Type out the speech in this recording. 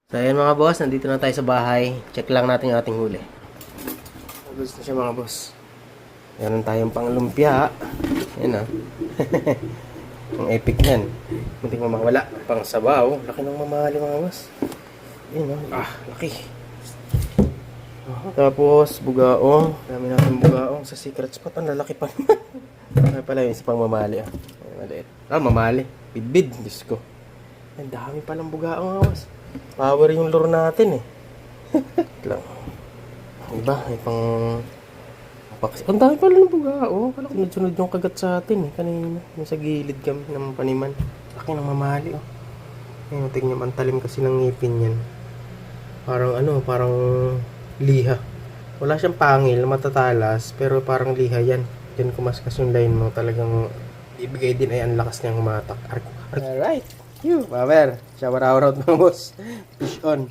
So ayan mga boss, nandito na tayo sa bahay. Check lang natin yung ating huli. Nagos na siya mga boss. Meron tayong pang lumpia. Ayan ah. Ang epic yan. Munting mamawala. Pang sabaw. Laki ng mamahali mga boss. Ayan ah. Ah, laki. Tapos bugaong. Dami natin bugaong sa secret spot. Ang lalaki pa naman. Kaya pala yung isa pang mamali ah. Ayan, maliit. Ah, mamali. Bidbid. Diyos ko. Ang dami palang bugaong mga boss. Power yung lure natin eh. Lang. Iba, may pang... Ang dami pala ng bugao. Pala sunod-sunod yung kagat sa atin eh. Kanina. Yung sa gilid kami ng paniman. Laki ng mamali oh. Ayun, tingnan ang talim kasi ng ngipin yan. Parang ano, parang liha. Wala siyang pangil, matatalas. Pero parang liha yan. Yan kumaskas yung line mo. Talagang ibigay din ay ang lakas niyang humatak. Alright. You, Baber. Shower out mga boss. Fish on.